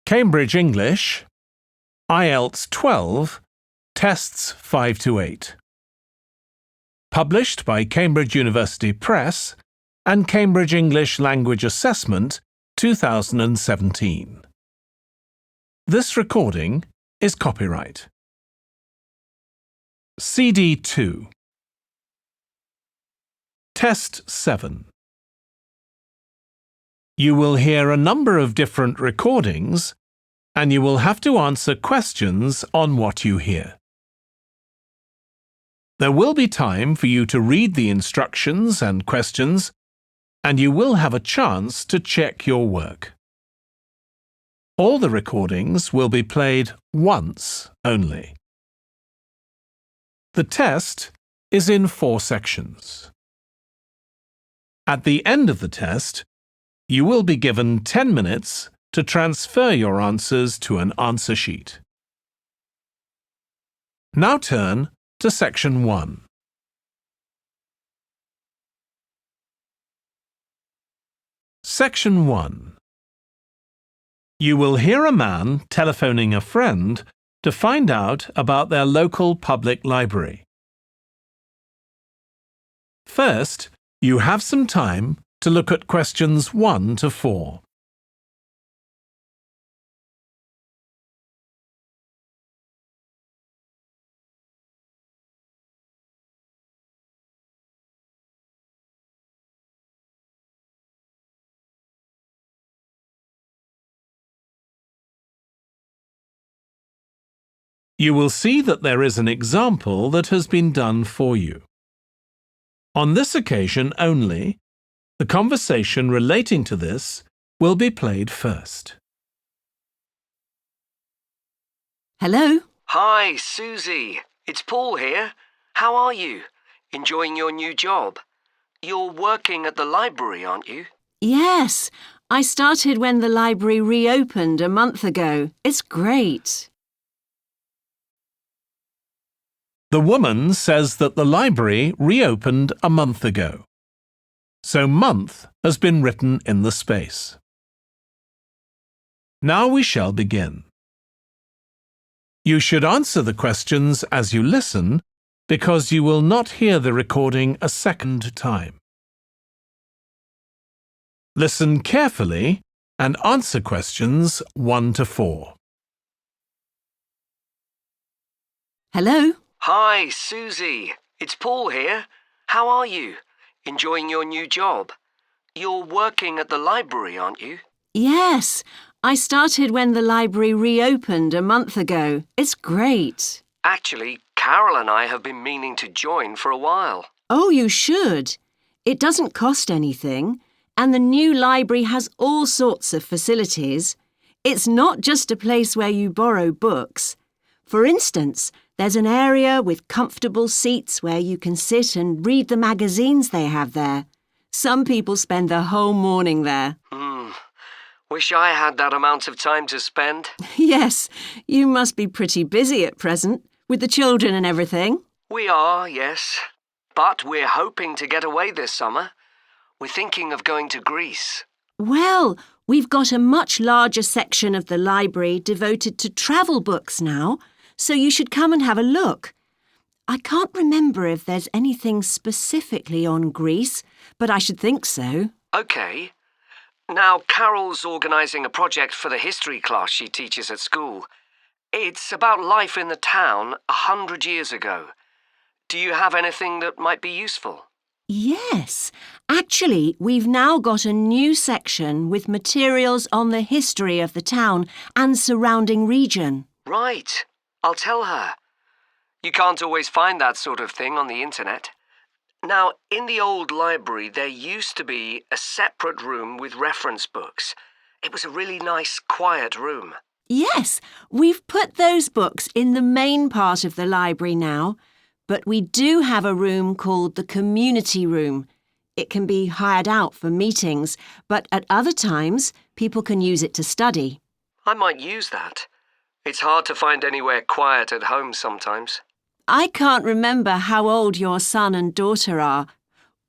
Cambridge English, IELTS 12, Tests 5 to 8. Published by Cambridge University Press and Cambridge English Language Assessment 2017. This recording is copyright. CD 2. Test 7. You will hear a number of different recordings and you will have to answer questions on what you hear. There will be time for you to read the instructions and questions, and you will have a chance to check your work. All the recordings will be played once only. The test is in 4 sections. At the end of the test, you will be given 10 minutes to transfer your answers to an answer sheet. Now turn to Section 1. Section 1. You will hear a man telephoning a friend to find out about their local public library. First, you have some time to look at questions 1 to 4. You will see that there is an example that has been done for you. On this occasion only, the conversation relating to this will be played first. Hello? Hi, Susie. It's Paul here. How are you? Enjoying your new job? You're working at the library, aren't you? Yes, I started when the library reopened a month ago. It's great. The woman says that the library reopened a month ago. So month has been written in the space. Now we shall begin. You should answer the questions as you listen because you will not hear the recording a second time. Listen carefully and answer questions 1 to 4. Hello? Hi, Susie. It's Paul here. How are you? Enjoying your new job? You're working at the library, aren't you? Yes, I started when the library reopened a month ago. It's great. Actually, Carol and I have been meaning to join for a while. Oh, you should. It doesn't cost anything, and the new library has all sorts of facilities. It's not just a place where you borrow books. For instance, there's an area with comfortable seats where you can sit and read the magazines they have there. Some people spend the whole morning there. Wish I had that amount of time to spend. Yes, you must be pretty busy at present, with the children and everything. We are, yes. But we're hoping to get away this summer. We're thinking of going to Greece. Well, we've got a much larger section of the library devoted to travel books now, so you should come and have a look. I can't remember if there's anything specifically on Greece, but I should think so. OK. Now, Carol's organising a project for the history class she teaches at school. It's about life in the town 100 years ago. Do you have anything that might be useful? Yes. Actually, we've now got a new section with materials on the history of the town and surrounding region. Right. I'll tell her. You can't always find that sort of thing on the internet. Now, in the old library, there used to be a separate room with reference books. It was a really nice, quiet room. Yes, we've put those books in the main part of the library now, but we do have a room called the community room. It can be hired out for meetings, but at other times, people can use it to study. I might use that. It's hard to find anywhere quiet at home sometimes. I can't remember how old your son and daughter are.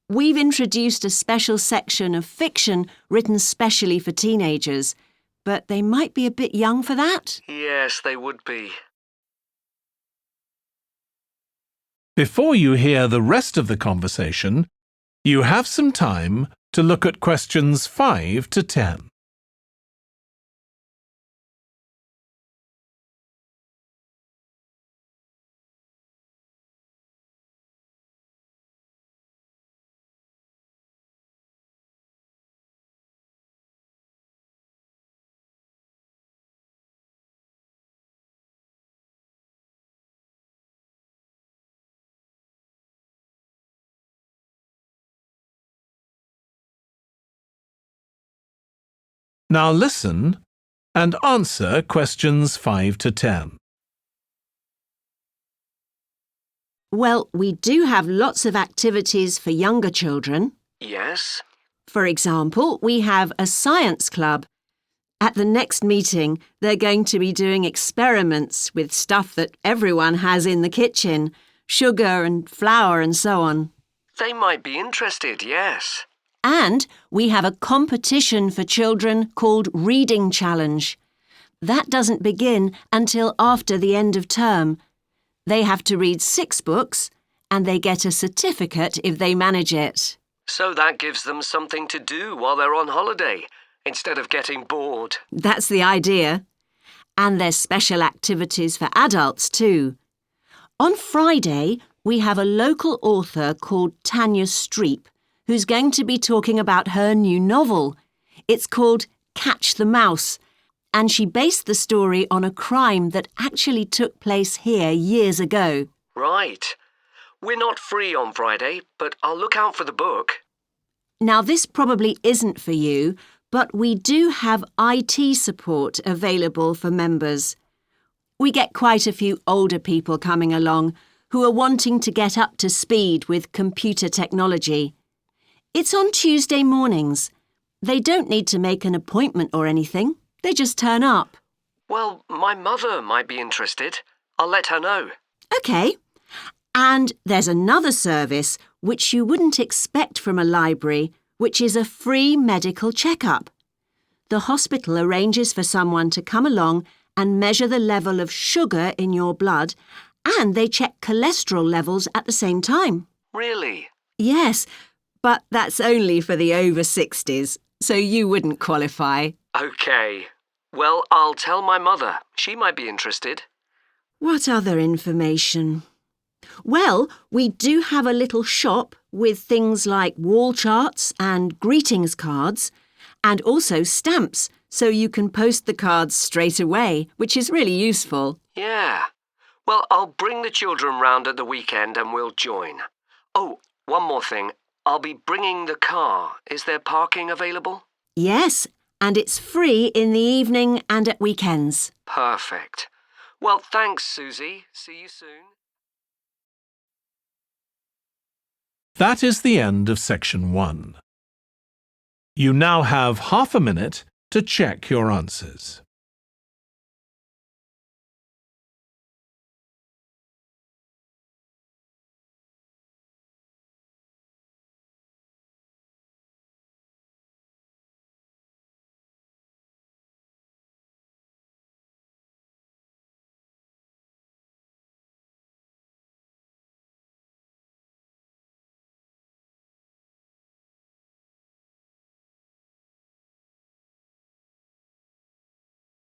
We've introduced a special section of fiction written specially for teenagers. but they might be a bit young for that. Yes, they would be. Before you hear the rest of the conversation, you have some time to look at questions 5 to 10. Now listen and answer questions 5 to 10. Well, we do have lots of activities for younger children. Yes? For example, we have a science club. At the next meeting, they're going to be doing experiments with stuff that everyone has in the kitchen, sugar and flour and so on. They might be interested, yes. And we have a competition for children called Reading Challenge. That doesn't begin until after the end of term. They have to read 6 books and they get a certificate if they manage it. So that gives them something to do while they're on holiday, instead of getting bored. That's the idea. And there's special activities for adults too. On Friday, we have a local author called Tanya Streep who's going to be talking about her new novel. It's called Catch the Mouse, and she based the story on a crime that actually took place here years ago. Right. We're not free on Friday, but I'll look out for the book. Now, this probably isn't for you, but we do have IT support available for members. We get quite a few older people coming along who are wanting to get up to speed with computer technology. It's on Tuesday mornings. They don't need to make an appointment or anything. They just turn up. Well, my mother might be interested. I'll let her know. OK. And there's another service which you wouldn't expect from a library, which is a free medical checkup. The hospital arranges for someone to come along and measure the level of sugar in your blood, and they check cholesterol levels at the same time. Really? Yes, but that's only for the over 60s, so you wouldn't qualify. OK. Well, I'll tell my mother. She might be interested. What other information? Well, we do have a little shop with things like wall charts and greetings cards, and also stamps, so you can post the cards straight away, which is really useful. Yeah. Well, I'll bring the children round at the weekend and we'll join. Oh, one more thing. I'll be bringing the car. Is there parking available? Yes, and it's free in the evening and at weekends. Perfect. Well, thanks, Susie. See you soon. That is the end of section 1. You now have half a minute to check your answers.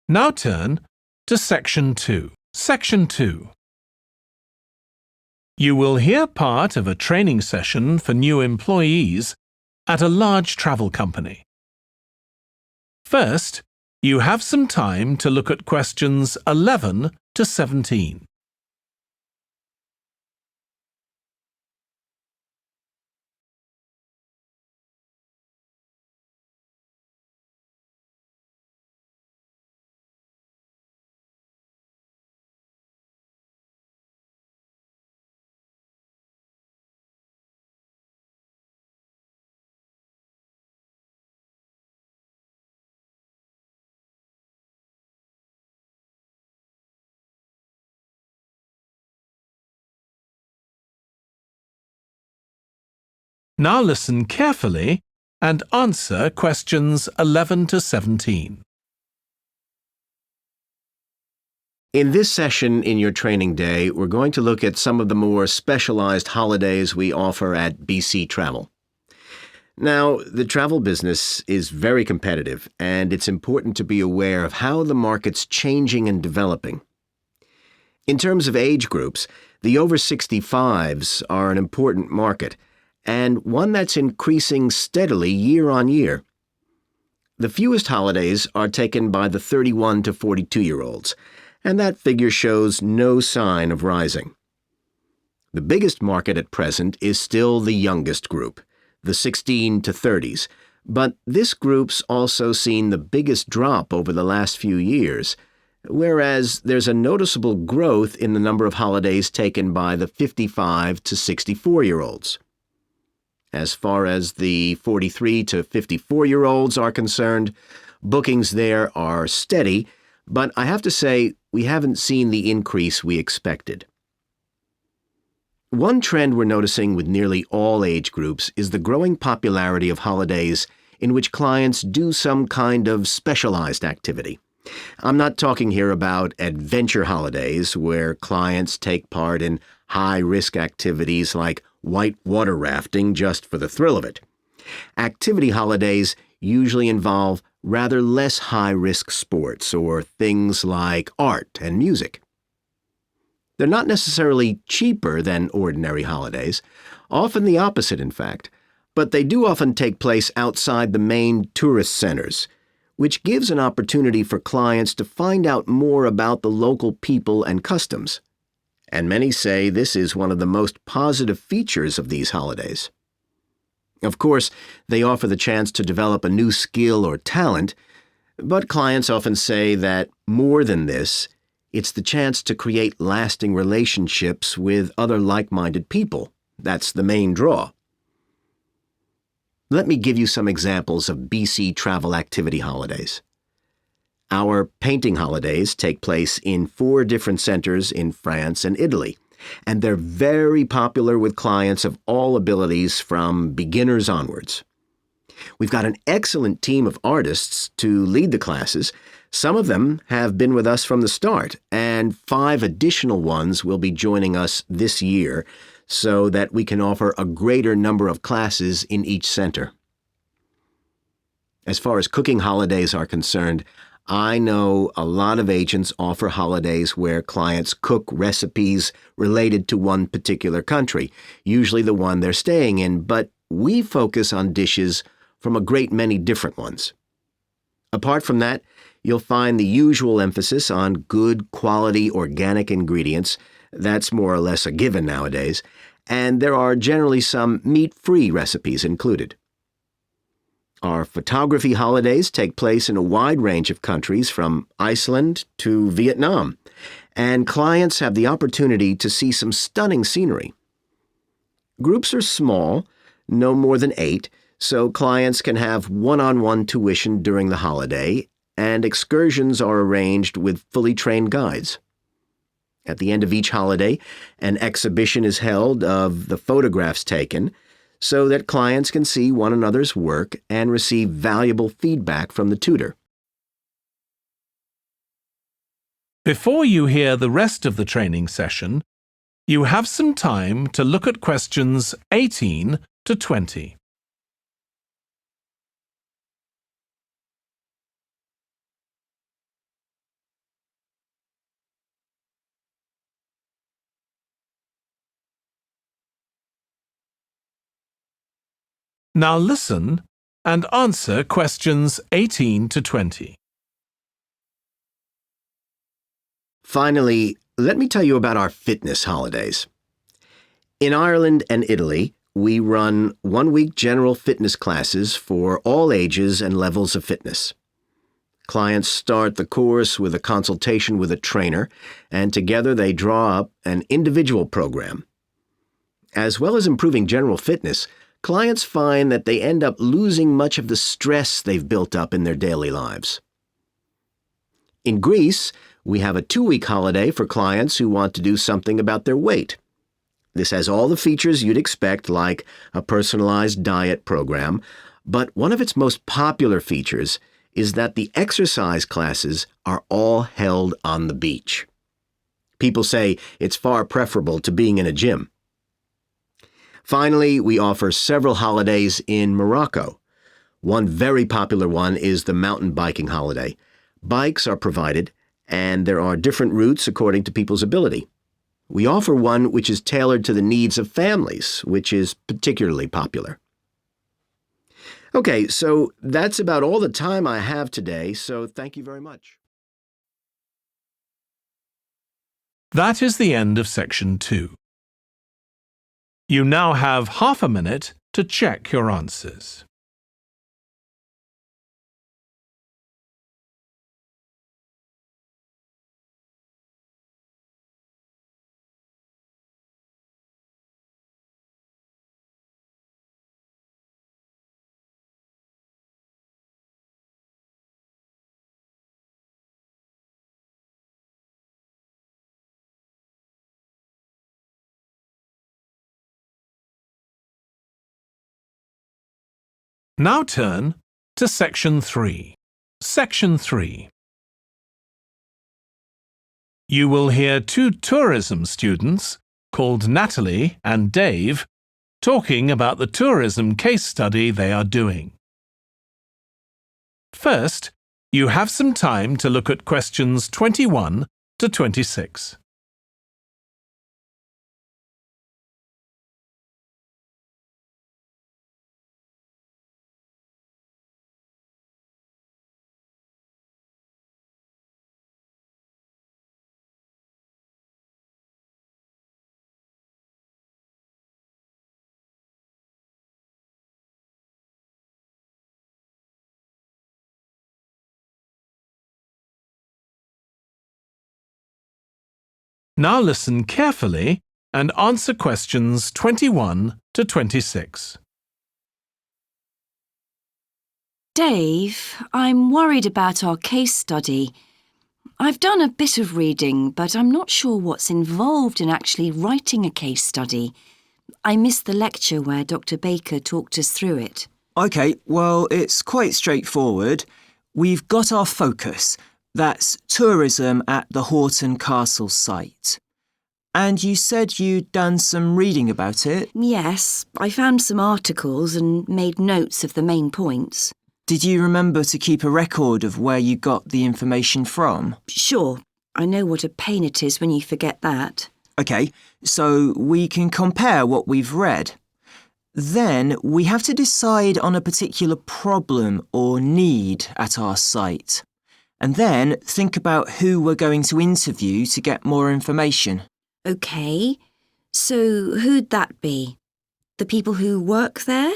Now turn to Section 2. Section 2. You will hear part of a training session for new employees at a large travel company. First, you have some time to look at questions 11 to 17. Now listen carefully and answer questions 11 to 17. In this session in your training day, we're going to look at some of the more specialized holidays we offer at BC Travel. Now, the travel business is very competitive, and it's important to be aware of how the market's changing and developing. In terms of age groups, the over 65s are an important market, and one that's increasing steadily year on year. The fewest holidays are taken by the 31 to 42-year-olds, and that figure shows no sign of rising. The biggest market at present is still the youngest group, the 16 to 30s, but this group's also seen the biggest drop over the last few years, whereas there's a noticeable growth in the number of holidays taken by the 55 to 64-year-olds. As far as the 43 to 54-year-olds are concerned, bookings there are steady, but I have to say we haven't seen the increase we expected. One trend we're noticing with nearly all age groups is the growing popularity of holidays in which clients do some kind of specialized activity. I'm not talking here about adventure holidays where clients take part in high-risk activities like white water rafting just for the thrill of it. Activity holidays usually involve rather less high-risk sports or things like art and music. They're not necessarily cheaper than ordinary holidays, often the opposite in fact, but they do often take place outside the main tourist centers, which gives an opportunity for clients to find out more about the local people and customs. And many say this is one of the most positive features of these holidays. Of course, they offer the chance to develop a new skill or talent, but clients often say that more than this, it's the chance to create lasting relationships with other like-minded people. That's the main draw. Let me give you some examples of BC travel activity holidays. Our painting holidays take place in 4 different centers in France and Italy, and they're very popular with clients of all abilities from beginners onwards. We've got an excellent team of artists to lead the classes. Some of them have been with us from the start, and 5 additional ones will be joining us this year so that we can offer a greater number of classes in each center. As far as cooking holidays are concerned, I know a lot of agents offer holidays where clients cook recipes related to one particular country, usually the one they're staying in, but we focus on dishes from a great many different ones. Apart from that, you'll find the usual emphasis on good quality organic ingredients. That's more or less a given nowadays, and there are generally some meat-free recipes included. Our photography holidays take place in a wide range of countries from Iceland to Vietnam, and clients have the opportunity to see some stunning scenery. Groups are small, no more than 8, so clients can have one-on-one tuition during the holiday, and excursions are arranged with fully trained guides. At the end of each holiday, an exhibition is held of the photographs taken, so that clients can see one another's work and receive valuable feedback from the tutor. Before you hear the rest of the training session, you have some time to look at questions 18 to 20. Now listen and answer questions 18 to 20. Finally, let me tell you about our fitness holidays. In Ireland and Italy, we run one-week general fitness classes for all ages and levels of fitness. Clients start the course with a consultation with a trainer, and together they draw up an individual program. As well as improving general fitness, clients find that they end up losing much of the stress they've built up in their daily lives. In Greece, we have a 2-week holiday for clients who want to do something about their weight. This has all the features you'd expect, like a personalized diet program, but one of its most popular features is that the exercise classes are all held on the beach. People say it's far preferable to being in a gym. Finally, we offer several holidays in Morocco. One very popular one is the mountain biking holiday. Bikes are provided, and there are different routes according to people's ability. We offer one which is tailored to the needs of families, which is particularly popular. Okay, so that's about all the time I have today, so thank you very much. That is the end of section 2. You now have half a minute to check your answers. Now turn to section 3. Section 3. You will hear 2 tourism students, called Natalie and Dave, talking about the tourism case study they are doing. First, you have some time to look at questions 21 to 26. Now listen carefully and answer questions 21 to 26. Dave, I'm worried about our case study. I've done a bit of reading, but I'm not sure what's involved in actually writing a case study. I missed the lecture where Dr. Baker talked us through it. OK, well, it's quite straightforward. We've got our focus. That's tourism at the Horton Castle site. And you said you'd done some reading about it? Yes, I found some articles and made notes of the main points. Did you remember to keep a record of where you got the information from? Sure, I know what a pain it is when you forget that. OK, so we can compare what we've read. Then we have to decide on a particular problem or need at our site. And then think about who we're going to interview to get more information. OK, so who'd that be? The people who work there?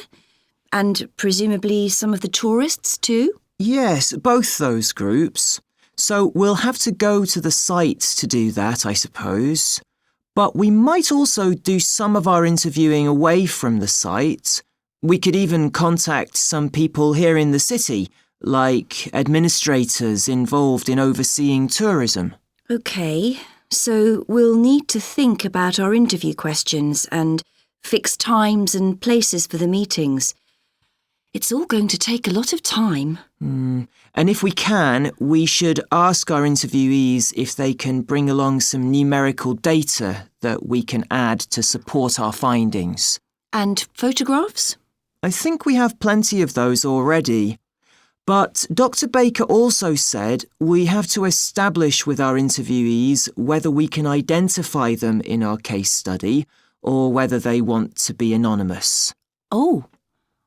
And presumably some of the tourists too? Yes, both those groups. So we'll have to go to the site to do that, I suppose. But we might also do some of our interviewing away from the site. We could even contact some people here in the city, like administrators involved in overseeing tourism. OK, so we'll need to think about our interview questions and fix times and places for the meetings. It's all going to take a lot of time. And if we can, we should ask our interviewees if they can bring along some numerical data that we can add to support our findings. And photographs? I think we have plenty of those already. But Dr. Baker also said we have to establish with our interviewees whether we can identify them in our case study or whether they want to be anonymous. Oh,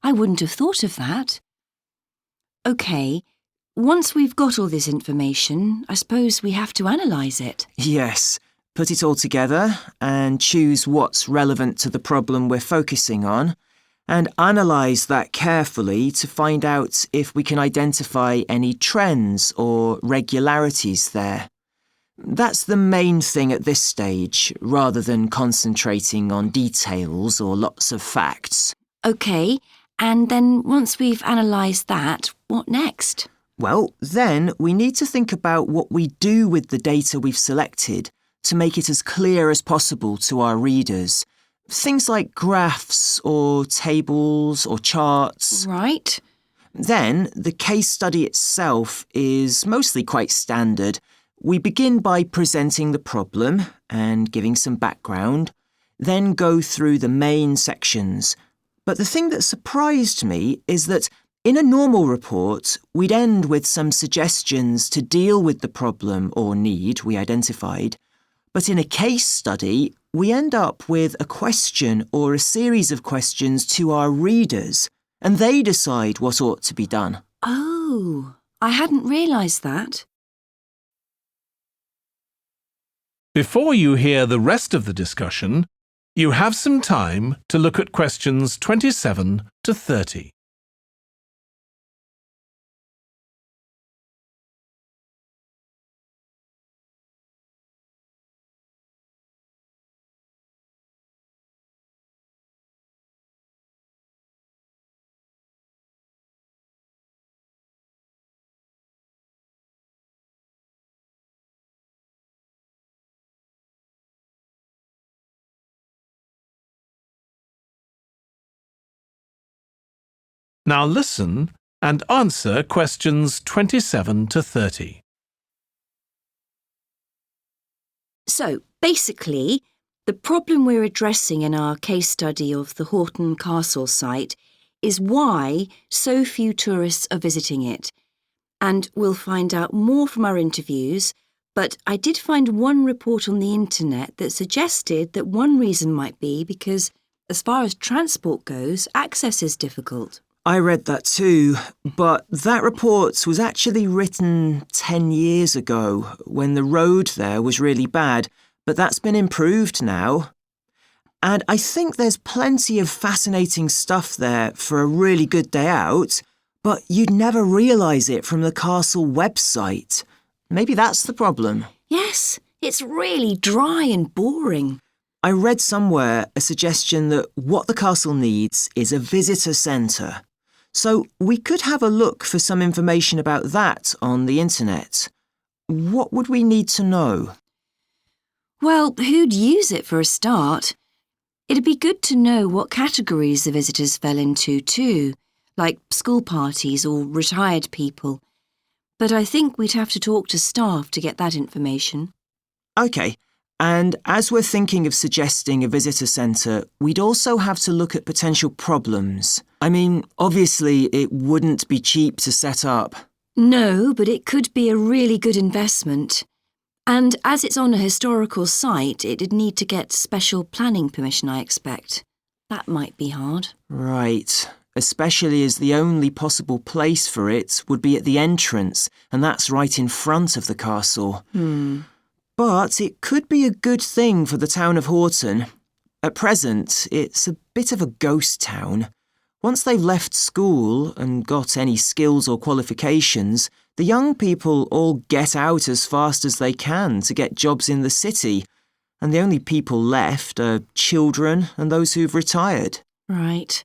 I wouldn't have thought of that. OK, once we've got all this information, I suppose we have to analyse it. Yes, put it all together and choose what's relevant to the problem we're focusing on, and analyse that carefully to find out if we can identify any trends or regularities there. That's the main thing at this stage, rather than concentrating on details or lots of facts. OK, and then once we've analysed that, what next? Well, then we need to think about what we do with the data we've selected to make it as clear as possible to our readers. Things like graphs or tables or charts. Right. Then the case study itself is mostly quite standard. We begin by presenting the problem and giving some background, then go through the main sections. But the thing that surprised me is that in a normal report, we'd end with some suggestions to deal with the problem or need we identified. But in a case study, we end up with a question or a series of questions to our readers, and they decide what ought to be done. Oh, I hadn't realised that. Before you hear the rest of the discussion, you have some time to look at questions 27 to 30. Now listen and answer questions 27 to 30. So, basically, the problem we're addressing in our case study of the Horton Castle site is why so few tourists are visiting it. And we'll find out more from our interviews, but I did find one report on the internet that suggested that one reason might be because, as far as transport goes, access is difficult. I read that too, but that report was actually written 10 years ago when the road there was really bad, but that's been improved now. And I think there's plenty of fascinating stuff there for a really good day out, but you'd never realise it from the castle website. Maybe that's the problem. Yes, it's really dry and boring. I read somewhere a suggestion that what the castle needs is a visitor centre. So we could have a look for some information about that on the internet. What would we need to know? Well, who'd use it for a start? It'd be good to know what categories the visitors fell into too, like school parties or retired people. But I think we'd have to talk to staff to get that information. OK, and as we're thinking of suggesting a visitor centre, we'd also have to look at potential problems. I mean, obviously it wouldn't be cheap to set up. No, but it could be a really good investment. And as it's on a historical site, it'd need to get special planning permission, I expect. That might be hard. Right, especially as the only possible place for it would be at the entrance, and that's right in front of the castle. But it could be a good thing for the town of Horton. At present, it's a bit of a ghost town. Once they've left school and got any skills or qualifications, the young people all get out as fast as they can to get jobs in the city, and the only people left are children and those who've retired. Right.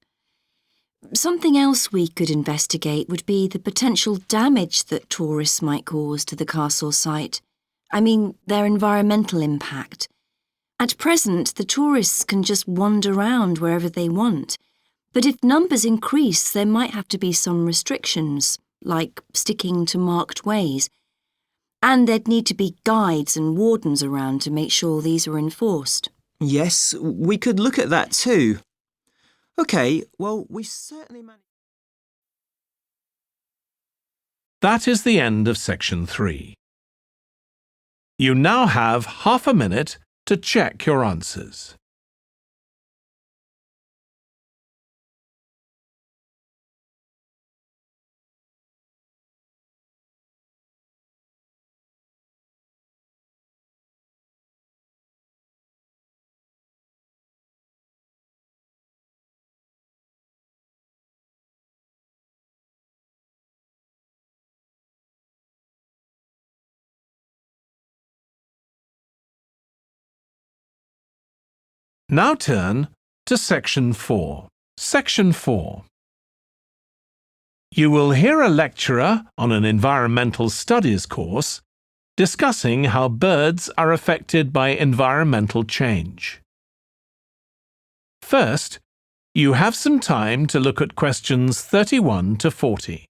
Something else we could investigate would be the potential damage that tourists might cause to the castle site. I mean, their environmental impact. At present, the tourists can just wander around wherever they want. But if numbers increase, there might have to be some restrictions, like sticking to marked ways. And there'd need to be guides and wardens around to make sure these are enforced. Yes, we could look at that too. OK, well, we certainly managed. That is the end of section 3. You now have half a minute to check your answers. Now turn to Section 4. Section 4. You will hear a lecturer on an environmental studies course discussing how birds are affected by environmental change. First, you have some time to look at questions 31 to 40.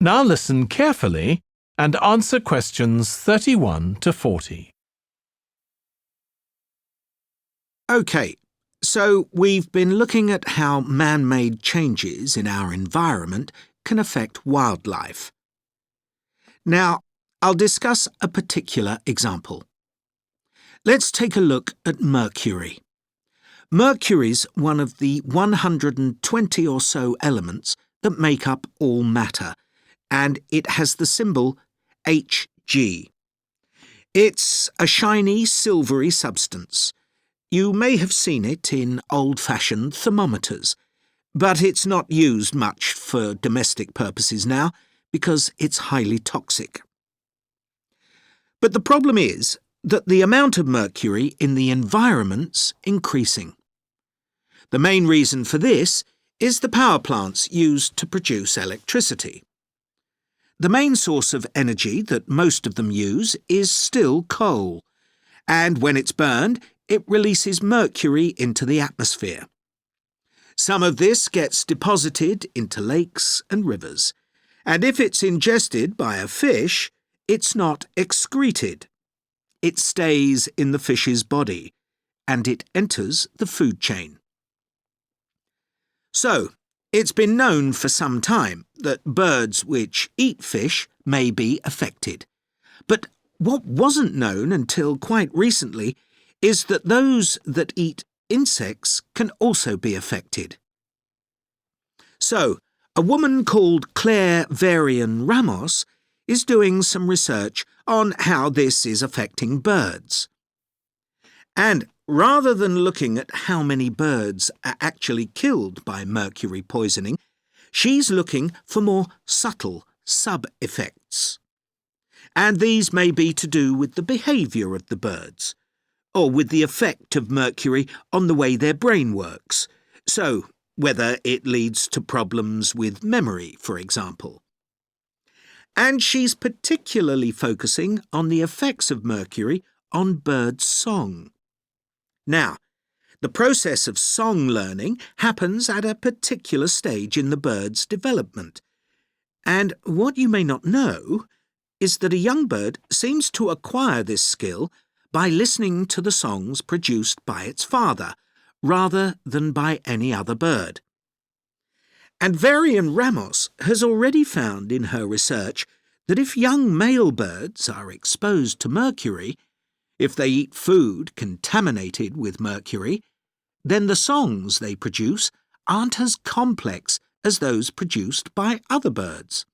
Now listen carefully and answer questions 31 to 40. OK, so we've been looking at how man-made changes in our environment can affect wildlife. Now, I'll discuss a particular example. Let's take a look at mercury. Mercury's one of the 120 or so elements that make up all matter, and it has the symbol Hg. It's a shiny, silvery substance. You may have seen it in old-fashioned thermometers, but it's not used much for domestic purposes now because it's highly toxic. But the problem is that the amount of mercury in the environment's increasing. The main reason for this is the power plants used to produce electricity. The main source of energy that most of them use is still coal, and when it's burned, it releases mercury into the atmosphere. Some of this gets deposited into lakes and rivers, and if it's ingested by a fish, it's not excreted. It stays in the fish's body, and it enters the food chain. So, it's been known for some time that birds which eat fish may be affected. But what wasn't known until quite recently is that those that eat insects can also be affected. So, a woman called Claire Varian Ramos is doing some research on how this is affecting birds. And rather than looking at how many birds are actually killed by mercury poisoning, she's looking for more subtle sub-effects. And these may be to do with the behaviour of the birds, or with the effect of mercury on the way their brain works, so whether it leads to problems with memory, for example. And she's particularly focusing on the effects of mercury on bird song. Now, the process of song learning happens at a particular stage in the bird's development. And what you may not know is that a young bird seems to acquire this skill by listening to the songs produced by its father, rather than by any other bird. And Varian Ramos has already found in her research that if young male birds are exposed to mercury, if they eat food contaminated with mercury, then the songs they produce aren't as complex as those produced by other birds.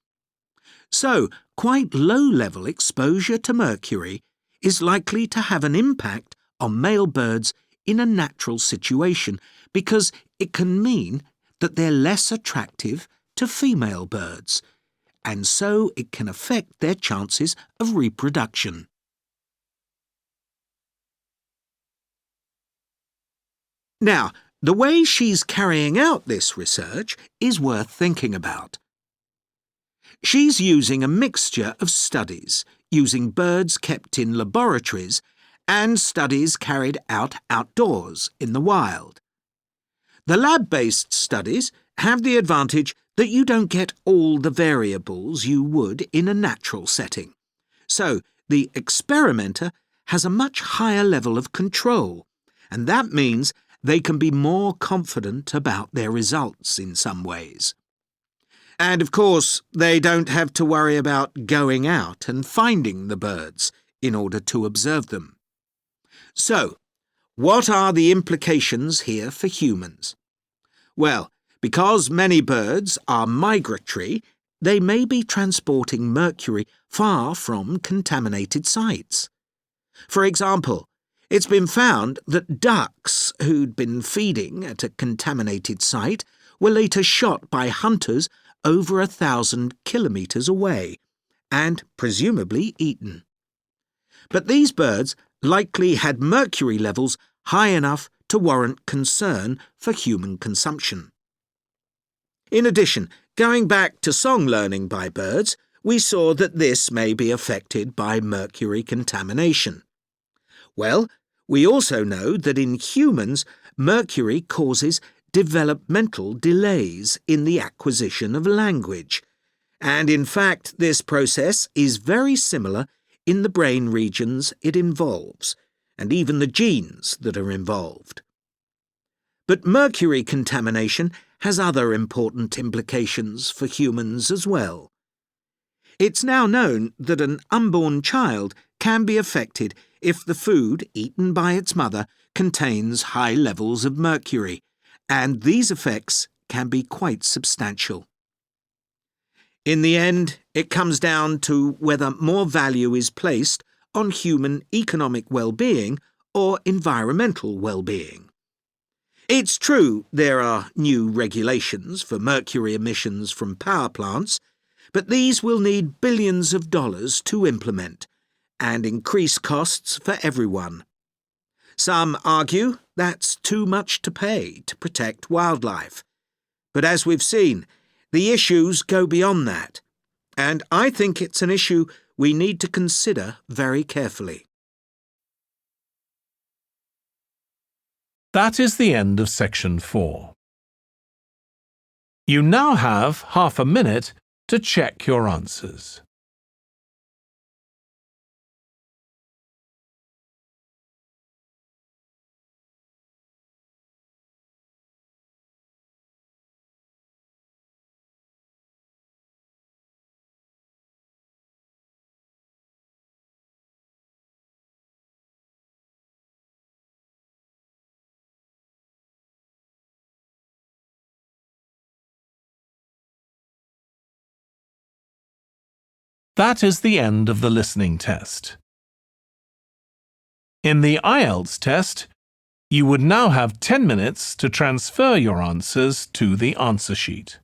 So, quite low-level exposure to mercury is likely to have an impact on male birds in a natural situation because it can mean that they're less attractive to female birds, and so it can affect their chances of reproduction. Now, the way she's carrying out this research is worth thinking about. She's using a mixture of studies, using birds kept in laboratories and studies carried out outdoors in the wild. The lab-based studies have the advantage that you don't get all the variables you would in a natural setting. So, the experimenter has a much higher level of control, and that means they can be more confident about their results in some ways. And of course, they don't have to worry about going out and finding the birds in order to observe them. So, what are the implications here for humans? Well, because many birds are migratory, they may be transporting mercury far from contaminated sites. For example, it's been found that ducks who'd been feeding at a contaminated site were later shot by hunters over 1,000 kilometres away and presumably eaten. But these birds likely had mercury levels high enough to warrant concern for human consumption. In addition, going back to song learning by birds, we saw that this may be affected by mercury contamination. Well, we also know that in humans, mercury causes developmental delays in the acquisition of language, And in fact, this process is very similar in the brain regions it involves, and even the genes that are involved. But mercury contamination has other important implications for humans as well. It's now known that an unborn child can be affected if the food eaten by its mother contains high levels of mercury, and these effects can be quite substantial. In the end, it comes down to whether more value is placed on human economic well-being or environmental well-being. It's true there are new regulations for mercury emissions from power plants, but these will need billions of dollars to implement and increase costs for everyone. Some argue that's too much to pay to protect wildlife. But as we've seen, the issues go beyond that, and I think it's an issue we need to consider very carefully. That is the end of section 4. You now have half a minute to check your answers. That is the end of the listening test. In the IELTS test, you would now have 10 minutes to transfer your answers to the answer sheet.